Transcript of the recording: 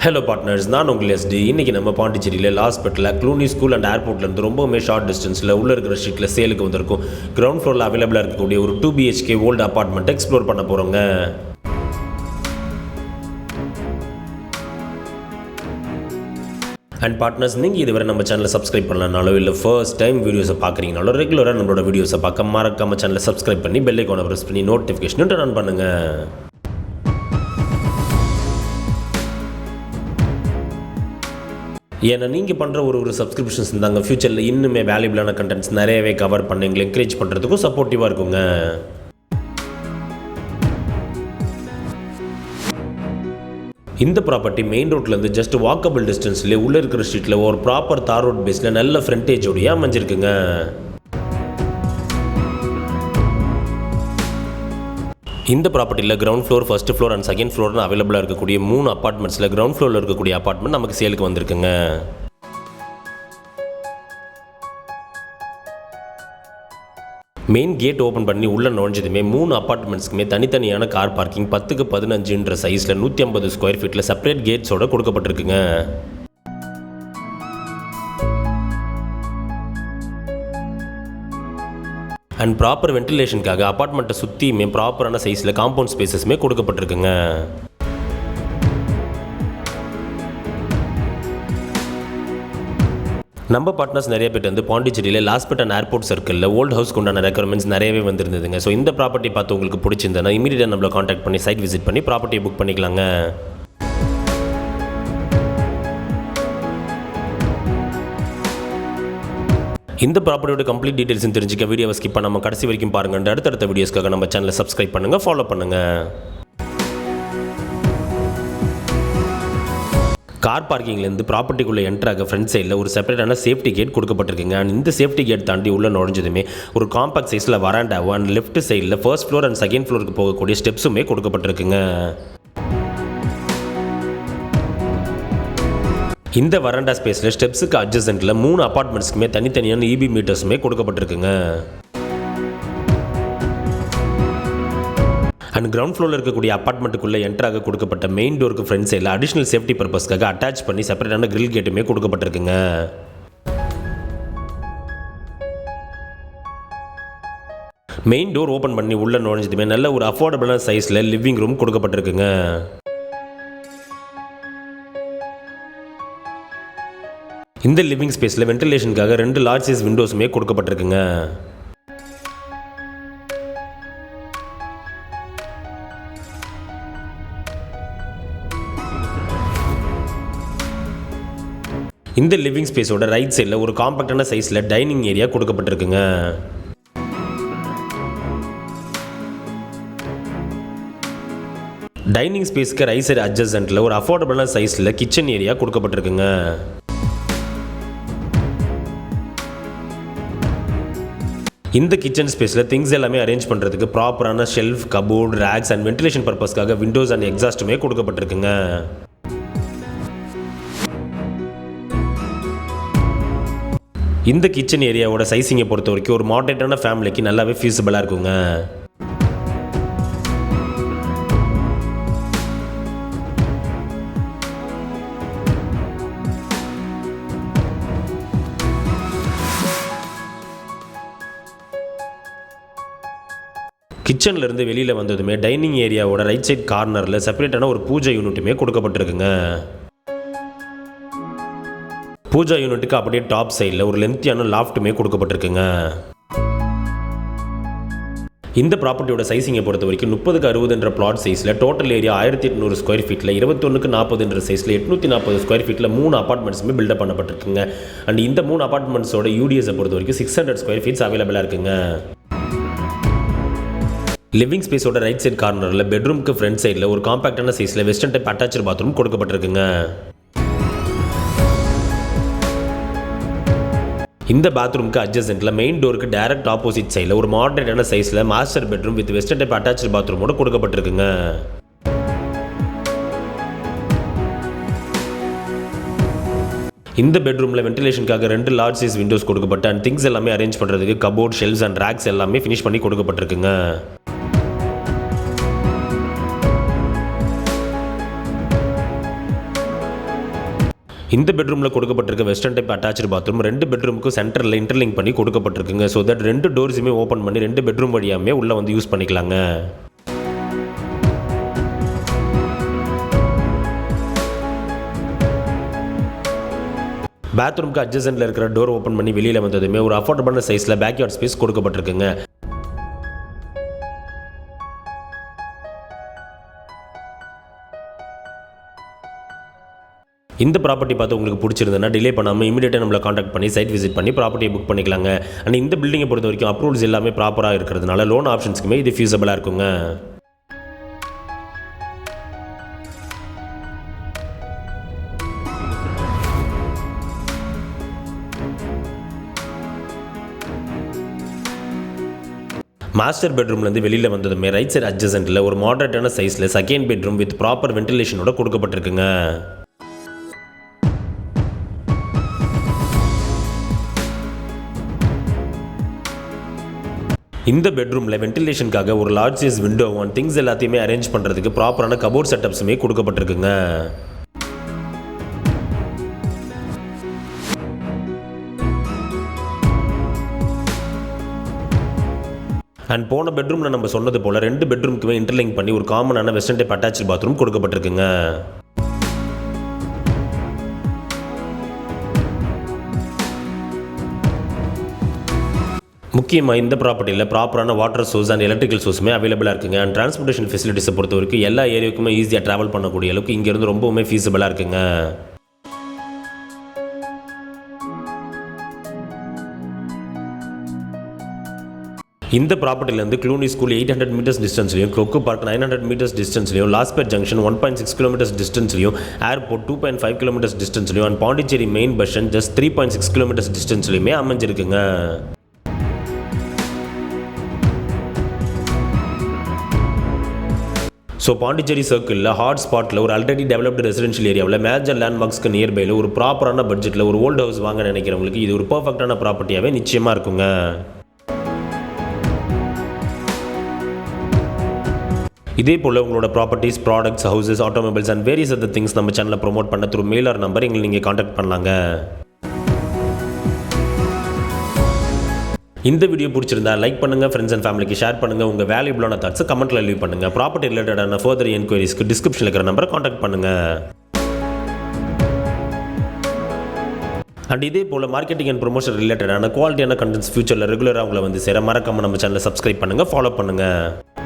Hello partners, நான் உங்கள் ST. இன்றைக்கி நம்ம பாண்டிச்சேரியில் லாஸ்பெட்டில் க்ளூனி ஸ்கூல் அண்ட் ஏர்போர்ட்லேருந்து ரொம்பவுமே ஷார்ட் டிஸ்டன்ஸில் உள்ளே இருக்கிற ஸ்ட்ரீட்டில் சேலுக்கு வந்திருக்கும் கிரவுண்ட் ஃப்ளோரில் அவைலபிளாக இருக்கக்கூடிய ஒரு 2 BHK ஓல்டு அப்பார்ட்மெண்ட் எக்ஸ்ப்ளோர் பண்ண போகிறோங்க. அண்ட் பார்ட்னர்ஸ், நீங்கள் இதுவரை நம்ம சேனலை சப்ஸ்கிரைப் பண்ணலனாலோ இல்லை ஃபர்ஸ்ட் டைம் வீடியோஸை பார்க்குறீங்கனாலோ ரெகுலராக நம்மளோட வீடியோஸை பார்க்க மறக்காம சேனலை சப்ஸ்கிரைப் பண்ணி பெல் ஐகானை ப்ரெஸ் பண்ணி நோட்டிஃபிகேஷன் டர்ன் பண்ணுங்கள். ஏன்னா நீங்கள் பண்ணுற ஒரு சப்ஸ்கிரிப்ஷன்ஸ் இருந்தாங்க ஃப்யூச்சரில் இன்னுமே வேல்யூபிளான கண்டென்ட்ஸ் நிறையவே கவர் பண்ணி எங்களை என்கரேஜ் பண்ணுறதுக்கும் சப்போர்ட்டிவாக இருக்குங்க. இந்த ப்ராப்பர்ட்டி மெயின் ரோட்லேருந்து ஜஸ்ட் வாக்கபிள் டிஸ்டன்ஸ்லேயே உள்ளே இருக்கிற ஸ்ட்ரீட்டில் ஒரு ப்ராப்பர் தார் ரோட் பேஸில் நல்ல ஃப்ரண்டேஜோடையே அமைஞ்சிருக்குங்க. இந்த ப்ராப்பர்ட்டியில் ground floor, first floor and second ஃப்ளோர்னு அவைலபிளாக இருக்கக்கூடிய 3 அப்பார்ட்மெண்ட்ஸில் கிரவுண்ட் ஃப்ளோரில் இருக்கக்கூடிய அப்பார்ட்மெண்ட் நமக்கு சேலுக்கு வந்திருக்குங்க. மெயின் கேட் ஓப்பன் பண்ணி உள்ளே நுழைஞ்சதுமே 3 அப்பார்ட்மெண்ட்ஸ்க்குமே தனித்தனியான கார் பார்க்கிங் 10க்கு 15ன்ற சைஸில் 150 ஸ்கொயர் ஃபீட்டில் செப்பரேட் கேட்ஸோட கொடுக்கப்பட்டிருக்குங்க. அண்ட் ப்ராப்பர் வென்டிலேஷனுக்காக அப்பார்ட்மெண்ட்டை சுற்றியுமே ப்ராப்பரான சைஸில் காம்பவுண்ட் ஸ்பேசஸுமே கொடுக்கப்பட்டிருக்குங்க. நம்ம பார்ட்னர்ஸ் நிறைய பேர் வந்து பாண்டிச்சேரியில் லாஸ்பெட் அண்ட் ஏர்போர்ட் சர்க்கிளில் ஓல்டு ஹவுஸ்க்கு உண்டான ரெக்குவயர்மெண்ட்ஸ் நிறையவே வந்திருந்ததுங்க. ஸோ இந்த ப்ராப்பர்ட்டி பார்த்து உங்களுக்கு பிடிச்சிருந்தேன்னா இமீடியட்டாக நம்மளை காண்டாக்ட் பண்ணி சைட் விசிட் பண்ணி ப்ராப்பர்ட்டியை புக் பண்ணிக்கலாங்க. இந்த ப்ராப்பர்ட்டியோட கம்ப்ளீட் டீடைல்ஸ் தெரிஞ்சுக்க வீடியோவை ஸ்கிப் பண்ணாமல் கடைசி வரைக்கும் பாருங்கள். அடுத்தடுத்த வீடியோஸ்க்காக நம்ம சேனலை சப்ஸ்கிரைப் பண்ணுங்கள், ஃபாலோ பண்ணுங்கள். கார் பார்க்கிங்லேருந்து ப்ராப்பர்ட்டிக்குள்ளே என்ட்ராக ஃப்ரண்ட் சைடில் ஒரு செப்பரேட்டான சேஃப்டி கேட் கொடுக்கப்பட்டிருக்குங்க. அண்ட் இந்த சேஃப்டி கேட் தாண்டி உள்ளே நுழைஞ்சதுமே ஒரு காம்பாக்ட் சைஸில் வராண்டாவும் அண்ட் லெஃப்ட் சைடில் ஃபர்ஸ்ட் ஃப்ளோர் அண்ட் செகண்ட் ஃப்ளோருக்கு போகக்கூடிய ஸ்டெப்ஸுமே கொடுக்கப்பட்டிருக்குங்க. இந்த வராண்டா ஸ்பேஸில் ஸ்டெப்ஸுக்கு அட்ஜசன்ட்டில் 3 அப்பார்ட்மெண்ட்ஸ்க்குமே தனித்தனியான EB மீட்டர்ஸுமே கொடுக்கப்பட்டிருக்குங்க. அண்ட் கிரவுண்ட் ஃப்ளோரில் இருக்கக்கூடிய அப்பார்ட்மெண்ட்டுக்குள்ளே என்ட்ராக கொடுக்கப்பட்ட மெயின் டோருக்கு ஃப்ரண்ட் சைடில் அடிஷனல் சேஃப்டி பர்பஸ்க்காக அட்டாச் பண்ணி செப்பரேட்டான கிரில் கேட்டுமே கொடுக்கப்பட்டிருக்குங்க. மெயின் டோர் ஓப்பன் பண்ணி உள்ளே நுழைஞ்சதுமே நல்ல ஒரு அஃபோர்டபுளான சைஸில் லிவிங் ரூம் கொடுக்கப்பட்டிருக்குங்க. இந்த லிவிங் ஸ்பேஸில் வென்டிலேஷனுக்காக 2 லார்ஜ் சைஸ் விண்டோஸுமே கொடுக்கப்பட்டிருக்குங்க. இந்த லிவிங் ஸ்பேஸோட ரைட் சைடில் ஒரு காம்பாக்டான சைஸில் டைனிங் ஏரியா கொடுக்கப்பட்டிருக்குங்க. டைனிங் ஸ்பேஸ்க்கு ரைட் சைடு அட்ஜசன்ட்டில் ஒரு அஃபோர்டபுளான சைஸில் கிச்சன் ஏரியா கொடுக்கப்பட்டிருக்குங்க. இந்த கிச்சன் ஸ்பேஸில் திங்ஸ் எல்லாமே அரேஞ்ச் பண்ணுறதுக்கு ப்ராப்பரான shelf, cupboard, racks and ventilation பர்பஸ்க்காக விண்டோஸ் அண்ட் எக்ஸாஸ்ட்டுமே கொடுக்கப்பட்டிருக்குங்க. இந்த கிச்சன் ஏரியாவோட சைஸிங்கை பொறுத்த வரைக்கும் ஒரு மாடரேட்டான ஃபேமிலிக்கு நல்லாவே ஃபீஸிபிளாக இருக்குங்க. கிச்சன்லேருந்து வெளியில் வந்ததுமே டைனிங் ஏரியாவோட ரைட் சைட் கார்னரில் செப்பரேட்டான ஒரு பூஜை யூனிட்டுமே கொடுக்கப்பட்டிருக்குங்க. பூஜா யூனிட்டுக்கு அப்படியே டாப் சைடில் ஒரு லென்த்தியான லாஃப்ட்டுமே கொடுக்கப்பட்டிருக்குங்க. இந்த ப்ராப்பர்ட்டியோட சைஸிங்கை பொறுத்த வரைக்கும் 30க்கு 60 பிளாட் சைஸில் டோட்டல் ஏரியா 1800 ஸ்கொயர் ஃபீட்டில் 21க்கு 40 சைஸில் 840 ஸ்கொயர் ஃபீட்டில் 3 அப்பார்ட்மெண்ட்ஸுமே பில்டப் பண்ணப்பட்டிருக்குங்க. அண்ட் இந்த 3 அப்பார்ட்மெண்ட்ஸோட யூடிஎஸை பொறுத்த வரைக்கும் 600 ஸ்கொயர் ஃபீட்ஸ் அவைலபிளாக இருக்குங்க. லிவிங் ஸ்பேஸோட ரைட் சைட் கார்னரில் பெட்ரூம்க்கு ஃப்ரண்ட் சைடில் ஒரு காம்பாக்டான சைஸில் வெஸ்டர்ன் டைப் அட்டாச்சு பாத்ரூம் கொடுக்கப்பட்டிருக்குங்க. இந்த பாத்ரூமுக்கு அட்ஜசன்ட்டில் மெயின் டோருக்கு டைரக்ட் ஆப்போசிட் சைடில் ஒரு மாடரேட்டான சைஸில் master bedroom with western type attach பாத்ரூமோட கொடுக்கப்பட்டிருக்குங்க. இந்த பெட்ரூமில் வென்டிலேஷனுக்காக 2 லார்ஜ் சைஸ் விண்டோஸ் கொடுக்கப்பட்டு அண்ட் திங்ஸ் எல்லாமே அரேஞ்ச் பண்ணுறதுக்கு கபோர்ட், ஷெல்ஃப்ஸ் அண்ட் ரேக்ஸ் எல்லாமே ஃபினிஷ் பண்ணி கொடுக்கப்பட்டிருக்குங்க. இந்த பெட்ரூமில் கொடுக்கப்பட்டிருக்க வெஸ்டர்ன் டைப் அட்டாச்சு பாத்ரூம் 2 பெட்ரூமுக்கும் சென்டரில் இன்டர்லிங்க் பண்ணி கொடுக்கப்பட்டிருக்குங்க. ஸோ தட் 2 டோர்ஸுமே ஓப்பன் பண்ணி 2 பெட்ரூம் வழியாமே உள்ளே வந்து யூஸ் பண்ணிக்கலாங்க. பாத்ரூமுக்கு அட்ஜசன்ட்ல இருக்கிற டோர் ஓப்பன் பண்ணி வெளியில் வந்ததுமே ஒரு அஃபோர்டபுளான சைஸில் பேக்யார்ட் ஸ்பேஸ் கொடுக்கப்பட்டிருக்குங்க. இந்த ப்ராப்பர்ட்டி பார்த்து உங்களுக்கு பிடிச்சிருந்ததுன்னா டிலே பண்ணாமல் இமீடியட்டாக நம்மளை காண்டாக்ட் பண்ணி சைட் விசிட் பண்ணி ப்ராப்பர்ட்டியை புக் பண்ணிக்கலாங்க. அண்ட் இந்த பில்டிங்கை பொறுத்த வரைக்கும் அப்ரூவல்ஸ் எல்லாமே ப்ராப்பராக இருக்கிறதுனால லோன் ஆப்ஷன்ஸ்க்குமே இது ஃபியூசபிளாக இருக்குங்க. மாஸ்டர் பெட்ரூம்லேருந்து வெளியில் வந்ததுமே ரைட் சைடு அட்ஜசன்ட்டில் ஒரு மாடரேட்டான சைஸில் செகண்ட் பெட்ரூம் வித் ப்ராப்பர் வென்டிலேஷனோட கொடுக்கப்பட்டிருக்குங்க. இந்த பெட்ரூமில் வென்டிலேஷனுக்காக ஒரு large size window and things எல்லாத்தையுமே அரேஞ்ச் பண்ணுறதுக்கு ப்ராப்பரான கபோர்ட் செட்டப்ஸுமே கொடுக்கப்பட்டிருக்குங்க. அண்ட் போன பெட்ரூமில் நம்ம சொன்னது போல் 2 பெட்ரூமுக்குமே இன்டர்லிங்க் பண்ணி ஒரு காமனான வெஸ்டர்ன் டைப் அட்டாச்சு பாத்ரூம் கொடுக்கப்பட்டிருக்குங்க. முக்கியமாக இந்த ப்ராப்பர்ட்டியில் ப்ராப்பரான வாட்டர் சோர்ஸ் அண்ட் எலக்ட்ரிக்கல் சோர்ஸுமே அவைலபிளாக இருக்குங்க. அண்ட் டிரான்ஸ்போர்ட்டேஷன் ஃபெசிலிட்டிஸை பொறுத்த வரைக்கும் எல்லா ஏரியாவுக்குமே ஈஸியாக ட்ராவல் பண்ணக்கூடிய அளவுக்கு இங்கேருந்து ரொம்பவுமே ஃபீஸபிளாக இருக்குங்க. இந்த ப்ராப்பர்ட்டிலேருந்து க்ளூனி ஸ்கூல் 800 மீட்டர்ஸ் டிஸ்டன்ஸ்லையும், கொக்கு பார்க் 900 மீட்டர்ஸ் டிஸ்டன்ஸ்லையும், லாஸ்பேட் ஜங்ஷன் 1.6 கிலோமீட்டர்ஸ் டிஸ்டன்ஸ்லையும், ஏர்போர்ட் 2.5 கிலோமீட்டர்ஸ் டிஸ்டன்ஸ்லையும் and Pondicherry main bus stand just 3.6 kilometres டிஸ்டன்ஸ்லையுமே அமைஞ்சிருக்குங்க. ஸோ பாண்டிச்சேரி சர்க்கிளில் ஹாட் ஸ்பாட்டில் ஒரு ஆல்ரெடி டெவலப்டு ரெசிடென்ஷியல் ஏரியாவில் மேஜர் லேண்ட்மார்க்ஸ்க்கு நியர்பையில் ஒரு ப்ராப்பரான பட்ஜெட்டில் ஒரு ஓல்டு ஹவுஸ் வாங்க நினைக்கிறவங்களுக்கு இது ஒரு பர்ஃபெக்டான ப்ராப்பர்ட்டியாகவே நிச்சயமாக இருக்குங்க. இதே போல் உங்களோட properties, products, houses, automobiles and various other things நம்ம சேனலில் ப்ரொமோட் பண்ண த்ரூ மெயில் ஆர் நம்பர் எங்களை நீங்கள் காண்டாக்ட் பண்ணலாங்க. இந்த வீடியோ பிடிச்சிருந்தா லைக் பண்ணுங்கள், ஃப்ரெண்ட்ஸ் அண்ட் ஃபேமிலிக்கு ஷேர் பண்ணுங்கள், உங்கள் வேல்யூபிளான தாட்ஸை கமெண்ட்டில் லீவ் பண்ணுங்கள். ப்ராப்பர்ட்டி ரிலேட்டடான ஃபர்தர் என்கொயரிஸ்க்கு டிஸ்கிரிப்ஷனில் இருக்கிற நம்பரை காண்டாக்ட் பண்ணுங்கள். அண்ட் இதே போல் மார்க்கெட்டிங் அண்ட் ப்ரொமோஷன் ரிலேட்டடான குவாலிட்டியான கண்டென்ட்ஸ் ஃபியூச்சரில் ரெகுலராக உங்களை வந்து சேர மறக்காமல் நம்ம சேனலை சப்ஸ்கிரைப் பண்ணுங்கள், ஃபாலோ பண்ணுங்கள்.